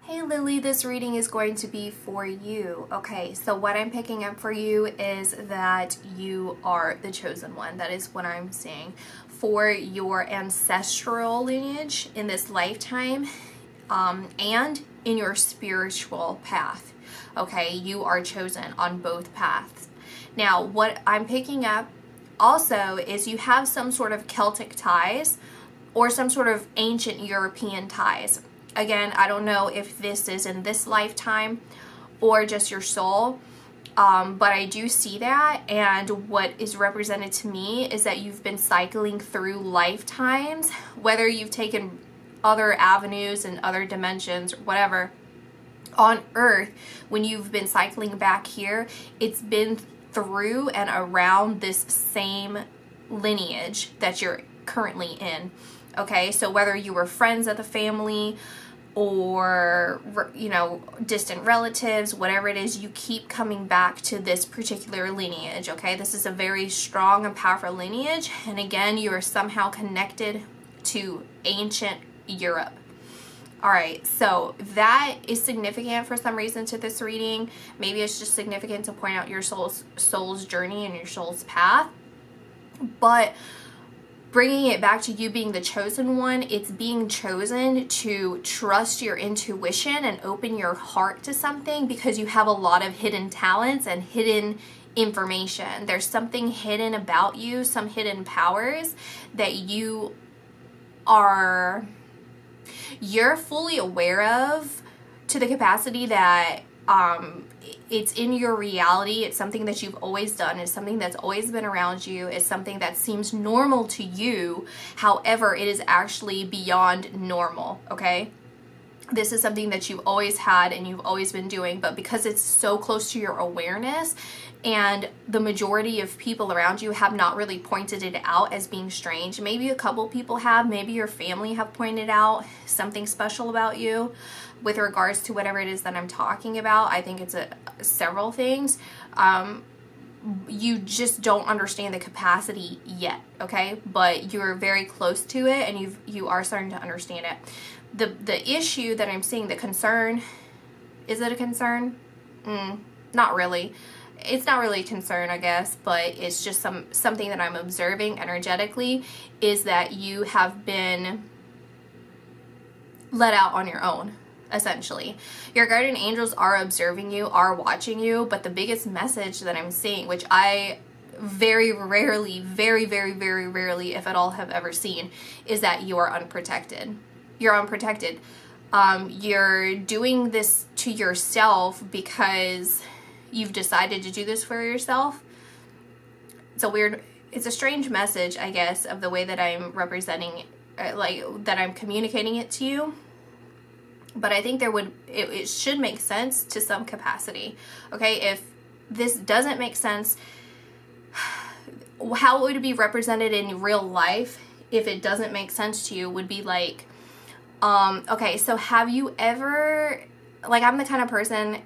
Hey Lily, this reading is going to be for you. Okay, so what I'm picking up for you is that you are the chosen one. That is what I'm seeing for your ancestral lineage in this lifetime, and in your spiritual path. Okay, you are chosen on both paths. Now, what I'm picking up also is you have some sort of Celtic ties or some sort of ancient European ties. Again, I don't know if this is in this lifetime or just your soul, but I do see that, and what is represented to me is that you've been cycling through lifetimes, whether you've taken other avenues and other dimensions or whatever on Earth. When you've been cycling back here, it's been through and around this same lineage that you're currently in. Okay, so whether you were friends of the family or, you know, distant relatives, whatever it is, you keep coming back to this particular lineage. Okay, this is a very strong and powerful lineage, and again, you are somehow connected to ancient Europe. All right, so that is significant for some reason to this reading. Maybe it's just significant to point out your soul's journey and your soul's path, but bringing it back to you being the chosen one, it's being chosen to trust your intuition and open your heart to something because you have a lot of hidden talents and hidden information. There's something hidden about you, some hidden powers that you're fully aware of, to the capacity that it's in your reality. It's something that you've always done. It's something that's always been around you. It's something that seems normal to you. However, it is actually beyond normal, okay? This is something that you've always had and you've always been doing, but because it's so close to your awareness and the majority of people around you have not really pointed it out as being strange. Maybe a couple people have, maybe your family have pointed out something special about you with regards to whatever it is that I'm talking about. I think it's several things. You just don't understand the capacity yet, okay? But you're very close to it, and you are starting to understand it. The issue that I'm seeing, the concern, is it a concern? Not really. It's not really a concern, I guess, but it's just something that I'm observing energetically, is that you have been let out on your own, essentially. Your guardian angels are observing you, are watching you, but the biggest message that I'm seeing, which I very rarely, very, very, very rarely, if at all, have ever seen, is that you are unprotected. You're unprotected. You're doing this to yourself because you've decided to do this for yourself. It's a strange message, I guess, of the way that I'm representing, that I'm communicating it to you. But I think it should make sense to some capacity. Okay, if this doesn't make sense, how it would be represented in real life, if it doesn't make sense to you, would be like, okay, so have you ever, like, I'm the kind of person,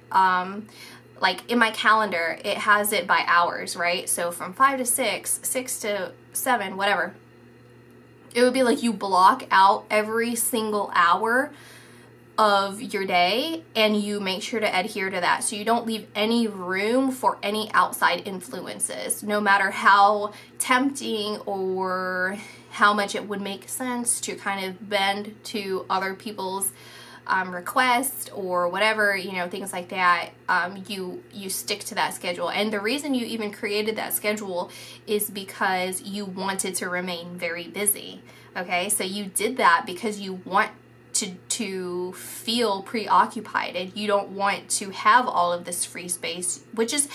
like in my calendar, it has it by hours, right? So from 5 to 6, 6 to 7, whatever. It would be like you block out every single hour of your day and you make sure to adhere to that. So you don't leave any room for any outside influences, no matter how tempting or how much it would make sense to kind of bend to other people's request or whatever, you know, things like that. You stick to that schedule, and the reason you even created that schedule is because you wanted to remain very busy. Okay, so you did that because you want to feel preoccupied, and you don't want to have all of this free space, which is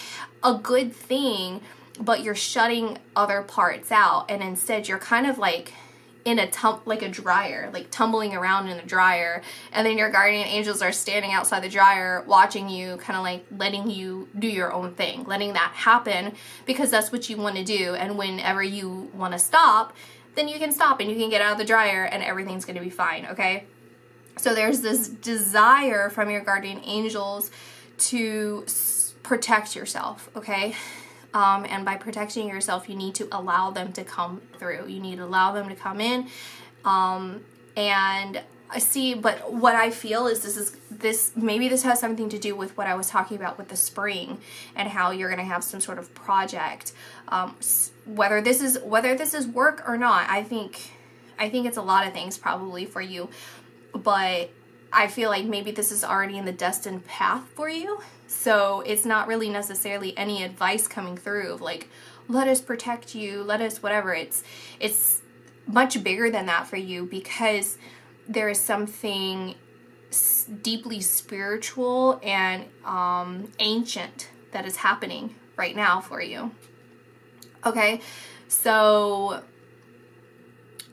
a good thing, but you're shutting other parts out, and instead you're kind of like in like a dryer, like tumbling around in a dryer, and then your guardian angels are standing outside the dryer watching you, kind of like letting you do your own thing, letting that happen because that's what you want to do. And whenever you want to stop, then you can stop and you can get out of the dryer and everything's going to be fine, okay? So there's this desire from your guardian angels to protect yourself, okay? And by protecting yourself, you need to allow them to come through. You need to allow them to come in. And I see, but what I feel is maybe this has something to do with what I was talking about with the spring and how you're going to have some sort of project. Whether this is work or not, I think it's a lot of things probably for you, but I feel like maybe this is already in the destined path for you. So it's not really necessarily any advice coming through of like, let us protect you, let us whatever. It's much bigger than that for you, because there is something deeply spiritual and ancient that is happening right now for you. Okay, so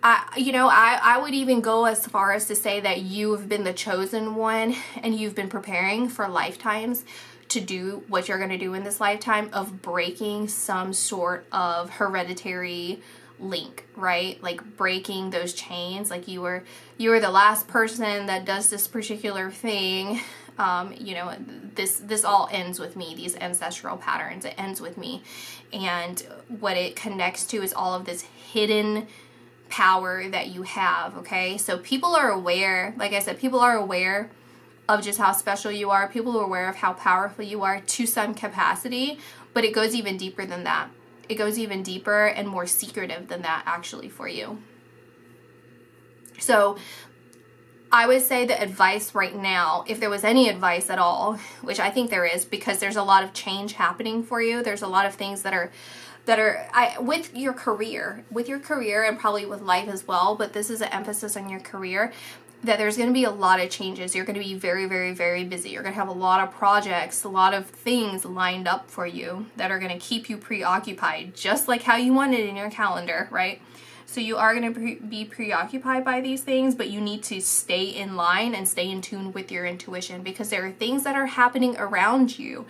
I would even go as far as to say that you have been the chosen one, and you've been preparing for lifetimes to do what you're going to do in this lifetime of breaking some sort of hereditary link, right? Like breaking those chains. Like you were the last person that does this particular thing. This all ends with me, these ancestral patterns, it ends with me. And what it connects to is all of this hidden power that you have, okay? So people are aware, like I said, people are aware of just how special you are. People are aware of how powerful you are to some capacity, but it goes even deeper than that. It goes even deeper and more secretive than that actually for you. So I would say the advice right now, if there was any advice at all, which I think there is, because there's a lot of change happening for you. There's a lot of things that are with your career and probably with life as well, but this is an emphasis on your career, that there's going to be a lot of changes. You're going to be very, very, very busy. You're going to have a lot of projects, a lot of things lined up for you that are going to keep you preoccupied, just like how you want it in your calendar, right? So you are going to be preoccupied by these things, but you need to stay in line and stay in tune with your intuition, because there are things that are happening around you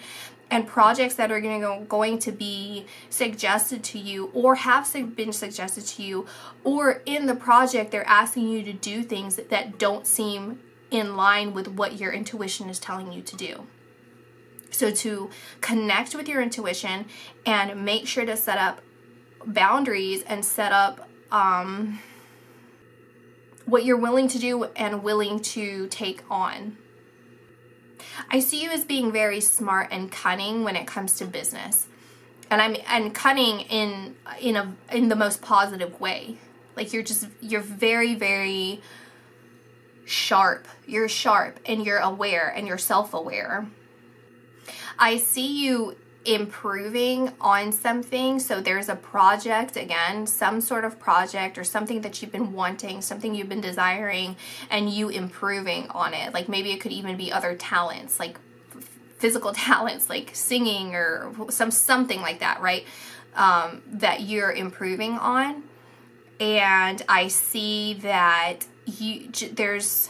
and projects that are going to be suggested to you, or have been suggested to you, or in the project they're asking you to do things that don't seem in line with what your intuition is telling you to do. So to connect with your intuition and make sure to set up boundaries and set up what you're willing to do and willing to take on. I see you as being very smart and cunning when it comes to business, and cunning in the most positive way. Like you're very, very sharp. You're sharp and you're aware and you're self-aware. I see you improving on something. So there's a project, again, some sort of project or something that you've been wanting, something you've been desiring, and you improving on it. Like maybe it could even be other talents, like physical talents, like singing or something like that, right? That you're improving on. And I see that there's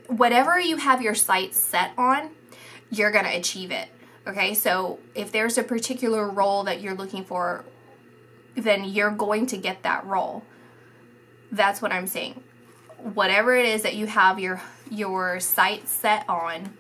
whatever you have your sights set on, you're going to achieve it. Okay, so if there's a particular role that you're looking for, then you're going to get that role. That's what I'm saying. Whatever it is that you have your sights set on,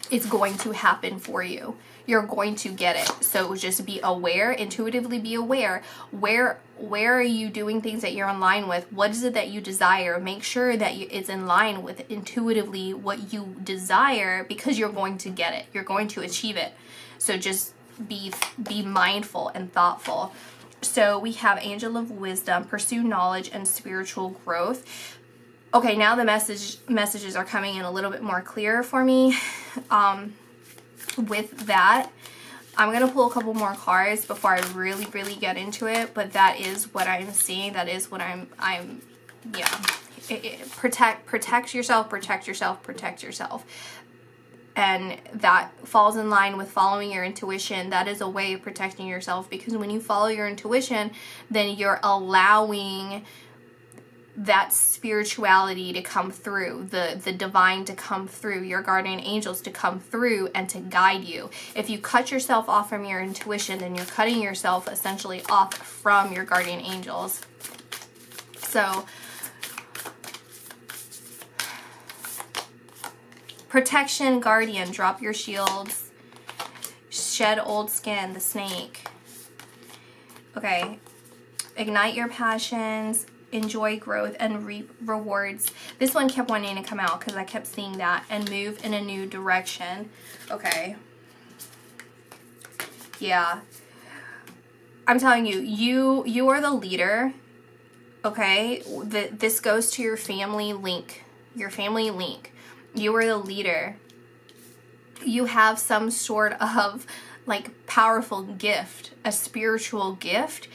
it's going to happen for you. You're going to get it. So just be aware, intuitively be aware. Where are you doing things that you're in line with? What is it that you desire? Make sure that it's in line with intuitively what you desire, because you're going to get it. You're going to achieve it. So just be mindful and thoughtful. So we have Angel of Wisdom, pursue knowledge and spiritual growth. Okay, now the messages are coming in a little bit more clear for me. With that, I'm going to pull a couple more cards before I really, really get into it, but that is what I'm seeing. That is what protect yourself, protect yourself, protect yourself. And that falls in line with following your intuition. That is a way of protecting yourself, because when you follow your intuition, then you're allowing that spirituality to come through, the divine to come through, your guardian angels to come through and to guide you. If you cut yourself off from your intuition, then you're cutting yourself essentially off from your guardian angels. So protection, guardian, drop your shields, shed old skin, the snake. Okay, ignite your passions, enjoy growth and reap rewards. This one kept wanting to come out because I kept seeing that, and move in a new direction. Okay. Yeah. I'm telling you, you are the leader. Okay? This goes to your family link. Your family link. You are the leader. You have some sort of like powerful gift, a spiritual gift.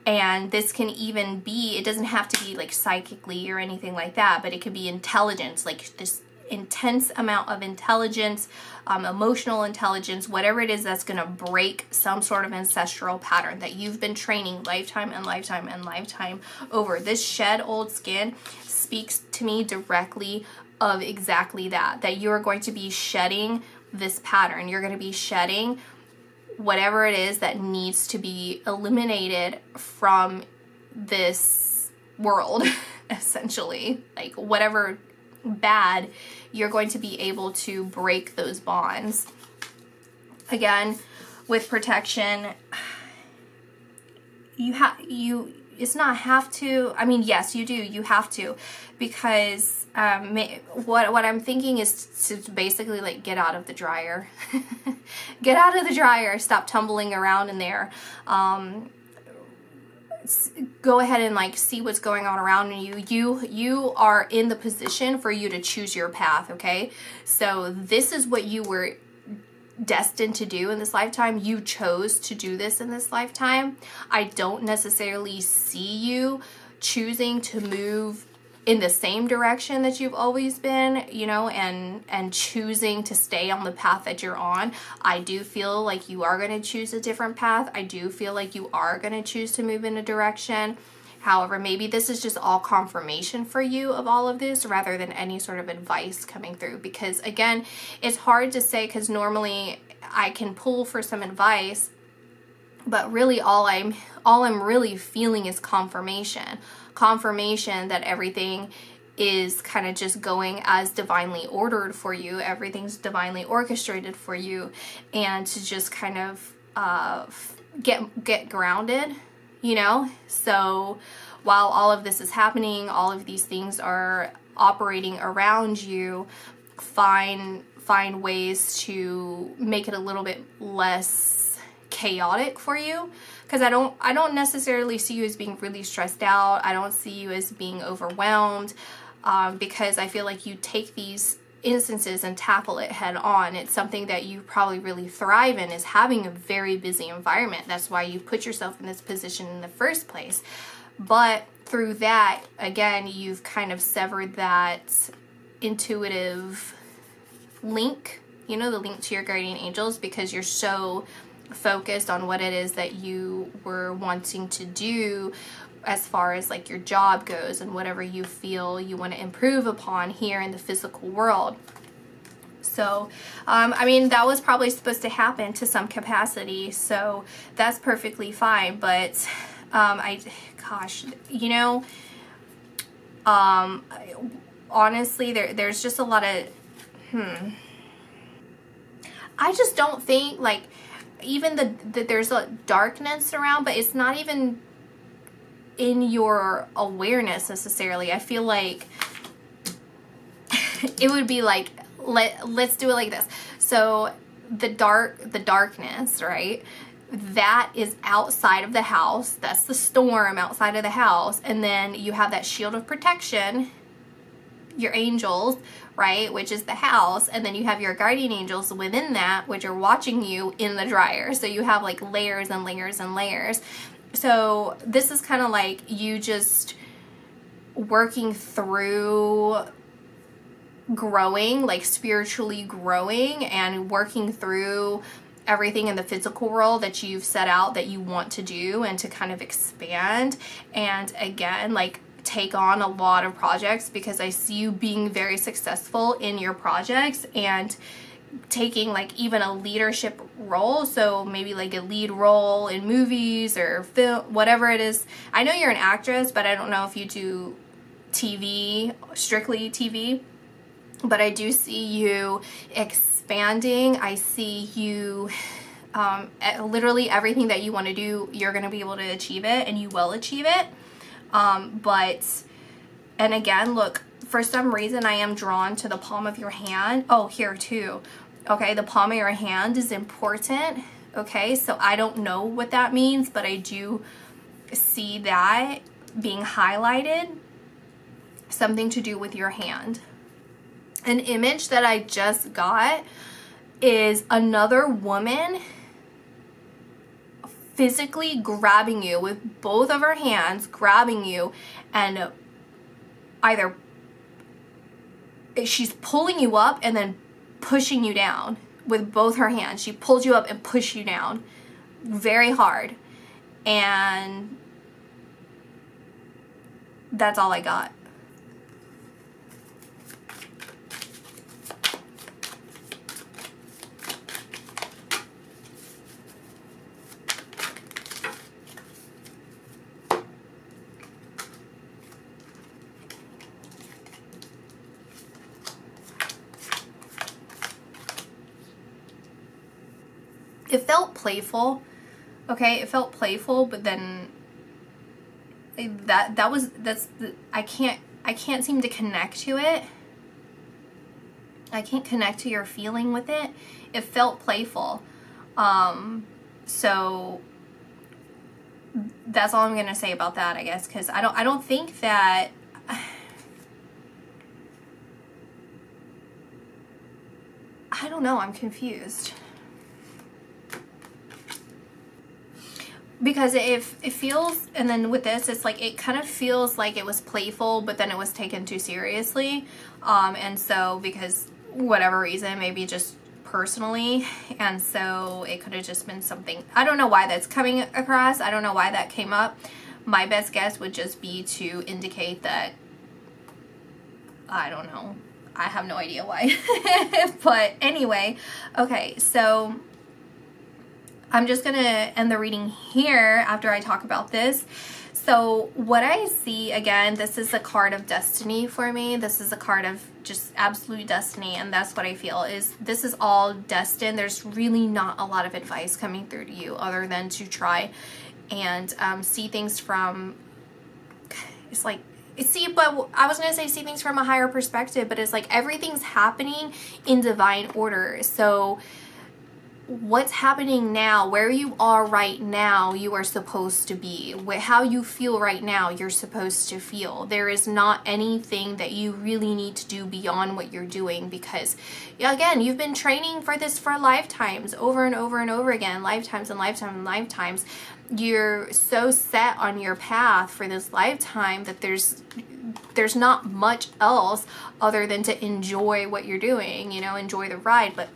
And this can even be, it doesn't have to be like psychically or anything like that, but it could be intelligence, like this intense amount of intelligence, emotional intelligence, whatever it is that's going to break some sort of ancestral pattern that you've been training lifetime and lifetime and lifetime over. This shed old skin speaks to me directly of exactly that you're going to be shedding this pattern. You're going to be shedding whatever it is that needs to be eliminated from this world, essentially. Like whatever bad, you're going to be able to break those bonds. Again, with protection, it's not have to, I mean, yes, you do, you have to, because what I'm thinking is to basically like get out of the dryer. Get out of the dryer, stop tumbling around in there. Go ahead and like see what's going on around you. You are in the position for you to choose your path, okay? So this is what you were destined to do in this lifetime. You chose to do this in this lifetime. I don't necessarily see you choosing to move in the same direction that you've always been, you know, and choosing to stay on the path that you're on. I do feel like you are going to choose a different path. I do feel like you are going to choose to move in a direction. However, maybe this is just all confirmation for you of all of this rather than any sort of advice coming through, because again, it's hard to say, because normally I can pull for some advice, but really all I'm really feeling is confirmation that everything is kind of just going as divinely ordered for you. Everything's divinely orchestrated for you, and to just kind of get grounded, you know? So while all of this is happening, all of these things are operating around you, find ways to make it a little bit less chaotic for you, because I don't necessarily see you as being really stressed out. I don't see you as being overwhelmed, because I feel like you take these instances and tackle it head on. It's something that you probably really thrive in, is having a very busy environment. That's why you put yourself in this position in the first place. But through that, again, you've kind of severed that intuitive link, you know, the link to your guardian angels, because you're so focused on what it is that you were wanting to do as far as like your job goes and whatever you feel you want to improve upon here in the physical world. So, I mean, that was probably supposed to happen to some capacity, so that's perfectly fine. But, gosh, you know, honestly, there's just a lot of, I just don't think, like, even that there's a darkness around, but it's not even in your awareness necessarily. I feel like it would be like, let's do it like this. So the darkness, right? That is outside of the house. That's the storm outside of the house. And then you have that shield of protection, your angels, right, which is the house, and then you have your guardian angels within that, which are watching you in the dryer. So you have like layers and layers and layers. So this is kind of like you just working through growing, like spiritually growing, and working through everything in the physical world that you've set out that you want to do and to kind of expand. And again, like, take on a lot of projects, because I see you being very successful in your projects and taking like even a leadership role. So maybe like a lead role in movies or film, whatever it is. I know you're an actress, but I don't know if you do TV, strictly TV, but I do see you expanding. I see you literally everything that you want to do, you're going to be able to achieve it, and you will achieve it. And again, look, for some reason I am drawn to the palm of your hand. Oh, here too. Okay, the palm of your hand is important. Okay, so I don't know what that means, but I do see that being highlighted. Something to do with your hand. An image that I just got is another woman physically grabbing you with both of her hands, grabbing you, and either she's pulling you up and then pushing you down with both her hands. She pulls you up and pushes you down very hard. And that's all I got. It felt playful, okay? It felt playful, but then I can't seem to connect to it. I can't connect to your feeling with it. It felt playful. So that's all I'm gonna say about that, I guess, because I don't think that I don't know, I'm confused. Because it feels, and then with this, it's like, it kind of feels like it was playful, but then it was taken too seriously. And so, because whatever reason, maybe just personally, and so it could have just been something, I don't know why that's coming across, I don't know why that came up. My best guess would just be to indicate that, I don't know, I have no idea why. But anyway, okay, so I'm just gonna end the reading here after I talk about this. So what I see, again, this is a card of destiny for me. This is a card of just absolute destiny, and that's what I feel is this is all destined. There's really not a lot of advice coming through to you other than to try and see things from, it's like, but I was going to say see things from a higher perspective, but it's like everything's happening in divine order. So what's happening now, where you are right now, you are supposed to be. How you feel right now, you're supposed to feel. There is not anything that you really need to do beyond what you're doing, because again, you've been training for this for lifetimes, over and over and over again, lifetimes and lifetimes and lifetimes. You're so set on your path for this lifetime that there's not much else other than to enjoy what you're doing, you know, enjoy the ride. But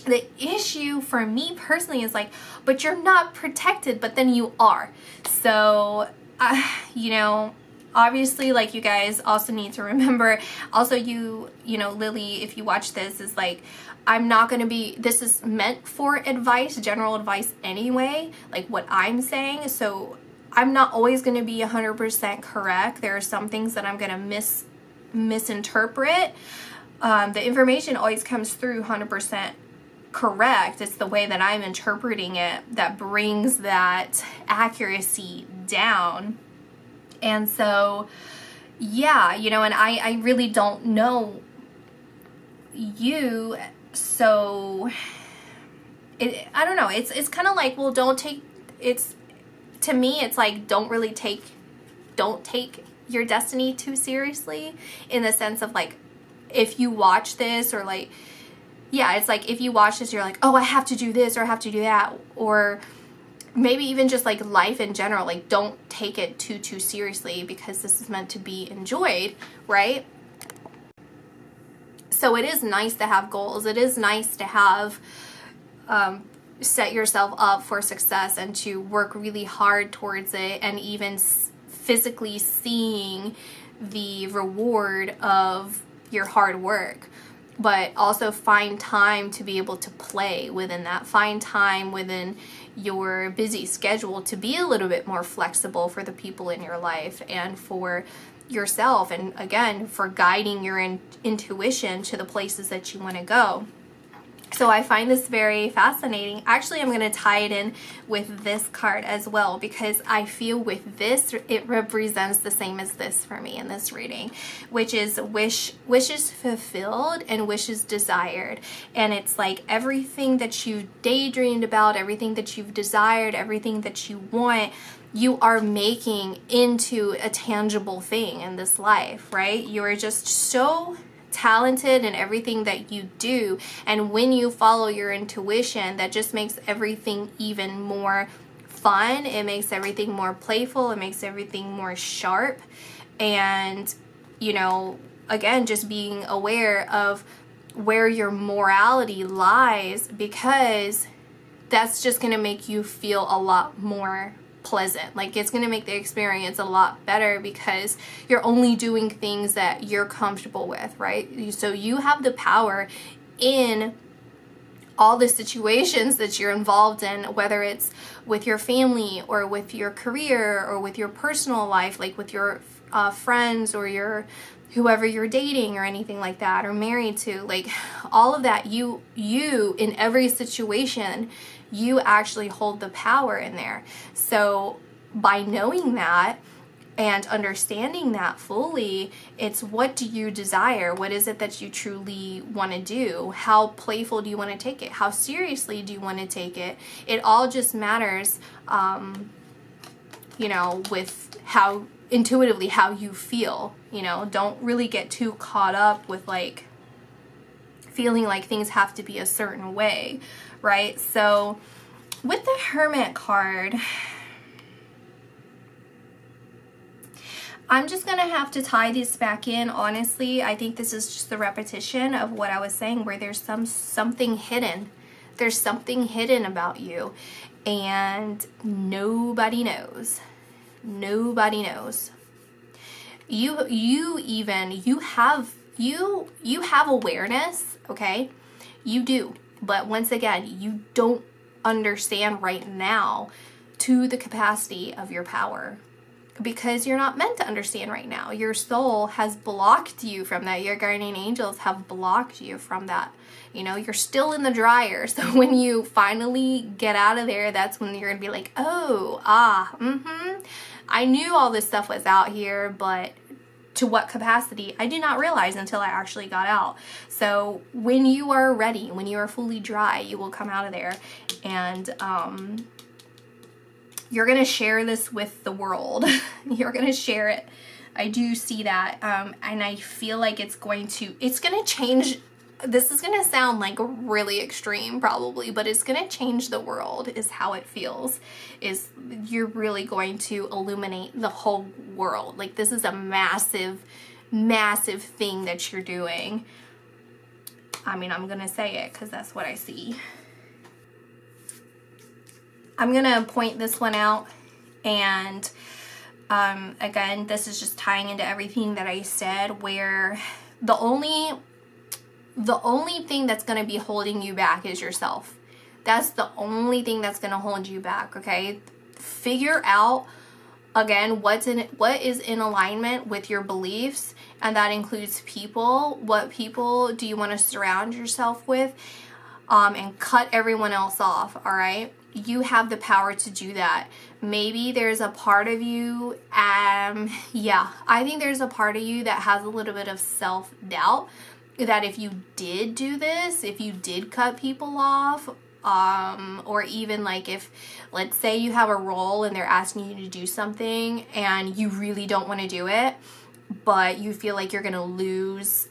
the issue for me personally is like, but you're not protected, but then you are. So, you know, obviously, like, you guys also need to remember, also you know, Lily, if you watch this, is like, I'm not going to be, this is meant for advice, general advice anyway, like what I'm saying. So I'm not always going to be 100% correct. There are some things that I'm going to misinterpret. The information always comes through 100% correct. It's the way that I'm interpreting it that brings that accuracy down. And so, yeah, you know, and I really don't know you, so I don't know. It's kind of like, well, don't take, it's, to me, it's like, don't take your destiny too seriously, in the sense of like, if you watch this, or like, yeah, it's like if you watch this, you're like, oh, I have to do this or I have to do that, or maybe even just like life in general, like don't take it too seriously, because this is meant to be enjoyed, right? So it is nice to have goals. It is nice to have set yourself up for success and to work really hard towards it, and even physically seeing the reward of your hard work. But also find time to be able to play within that. Find time within your busy schedule to be a little bit more flexible for the people in your life and for yourself, and again, for guiding your intuition to the places that you want to go. So I find this very fascinating. Actually, I'm going to tie it in with this card as well, because I feel with this, it represents the same as this for me in this reading, which is wishes fulfilled and wishes desired. And it's like everything that you daydreamed about, everything that you've desired, everything that you want, you are making into a tangible thing in this life, right? You are just so talented in everything that you do, and when you follow your intuition, that just makes everything even more fun. It makes everything more playful. It makes everything more sharp. And you know, again, just being aware of where your morality lies, because that's just going to make you feel a lot more pleasant. Like, it's going to make the experience a lot better because you're only doing things that you're comfortable with, right? So you have the power in all the situations that you're involved in, whether it's with your family or with your career or with your personal life, like with your friends or your whoever you're dating or anything like that, or married to, like all of that, you in every situation, you actually hold the power in there. So by knowing that and understanding that fully, it's what do you desire? What is it that you truly want to do? How playful do you want to take it? How seriously do you want to take it? It all just matters, you know, with how intuitively how you feel. You know, don't really get too caught up with like feeling like things have to be a certain way, right? So with the Hermit card, I'm just gonna have to tie this back in. Honestly, I think this is just the repetition of what I was saying, where there's something hidden. There's something hidden about you, and nobody knows. Nobody knows. You have awareness, okay? You do. But once again, you don't understand right now to the capacity of your power, because you're not meant to understand right now. Your soul has blocked you from that. Your guardian angels have blocked you from that. You know, you're still in the dryer. So when you finally get out of there, that's when you're gonna be like, oh, I knew all this stuff was out here, but to what capacity, I did not realize until I actually got out. So when you are ready, when you are fully dry, you will come out of there, and you're going to share this with the world. You're going to share it. I do see that. And I feel like it's going to change. This is going to sound like really extreme probably, but it's going to change the world is how it feels. Is you're really going to illuminate the whole world. Like, this is a massive, massive thing that you're doing. I mean, I'm going to say it because that's what I see. I'm going to point this one out, and again, this is just tying into everything that I said, where the only thing that's going to be holding you back is yourself. That's the only thing that's going to hold you back, okay? Figure out, again, what is in alignment with your beliefs, and that includes people. What people do you want to surround yourself with, and cut everyone else off, all right? You have the power to do that. Maybe there's a part of you, yeah, I think there's a part of you that has a little bit of self-doubt, that if you did do this, if you did cut people off, or even like if, let's say you have a role and they're asking you to do something and you really don't want to do it, but you feel like you're going to lose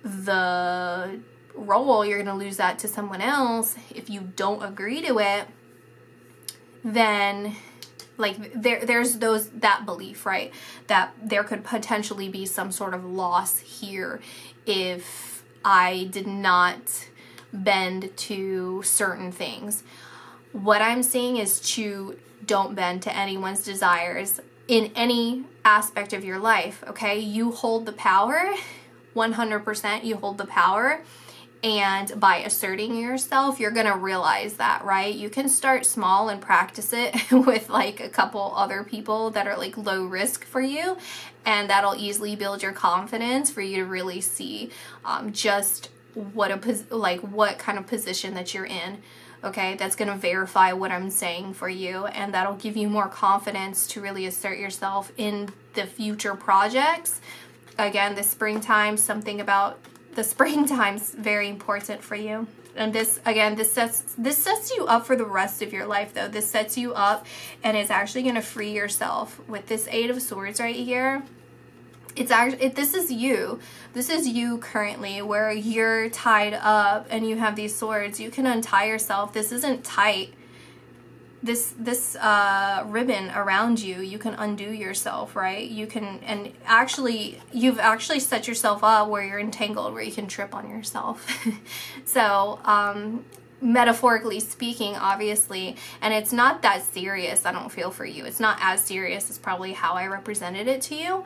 the role, you're going to lose that to someone else. If you don't agree to it, then like there's that belief, right, that there could potentially be some sort of loss here if I did not bend to certain things. What I'm saying is don't bend to anyone's desires in any aspect of your life, okay? You hold the power, 100% you hold the power. And by asserting yourself, you're going to realize that, right? You can start small and practice it with like a couple other people that are like low risk for you. And that'll easily build your confidence for you to really see just what kind of position that you're in. Okay, that's going to verify what I'm saying for you, and that'll give you more confidence to really assert yourself in the future projects. Again, the springtime, something about the springtime's very important for you. And this, again, this sets you up for the rest of your life, though. This sets you up, and it's actually going to free yourself with this Eight of Swords right here. It's actually, this is you currently, where you're tied up and you have these swords. You can untie yourself. This isn't tight. This ribbon around you can undo yourself, right? You can, and actually, you've actually set yourself up where you're entangled, where you can trip on yourself. So, metaphorically speaking, obviously, and it's not that serious, I don't feel, for you. It's not as serious as probably how I represented it to you.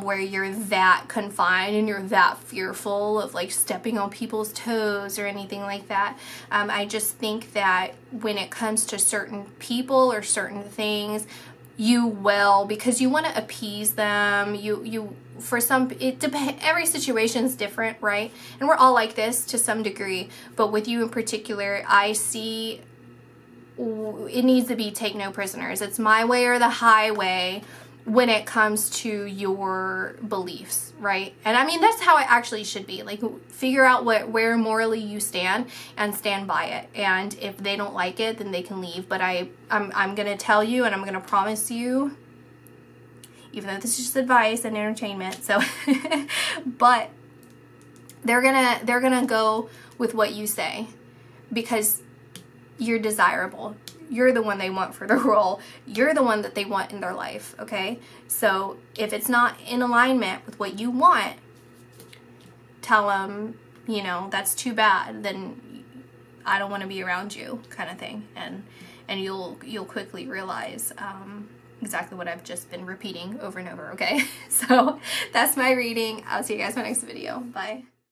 Where you're that confined and you're that fearful of like stepping on people's toes or anything like that. I just think that when it comes to certain people or certain things, you will, because you want to appease them. For some, it depends. Every situation is different, right? And we're all like this to some degree. But with you in particular, I see it needs to be take no prisoners. It's my way or the highway when it comes to your beliefs, right? And I mean, that's how it actually should be. Like, figure out where morally you stand and stand by it. And if they don't like it, then they can leave. But I'm gonna tell you, and I'm gonna promise you, even though this is just advice and entertainment, so but they're gonna go with what you say, because you're desirable. You're the one they want for the role. You're the one that they want in their life, okay? So if it's not in alignment with what you want, tell them, you know, that's too bad. Then I don't want to be around you, kind of thing. And you'll quickly realize exactly what I've just been repeating over and over, okay? So that's my reading. I'll see you guys in my next video. Bye.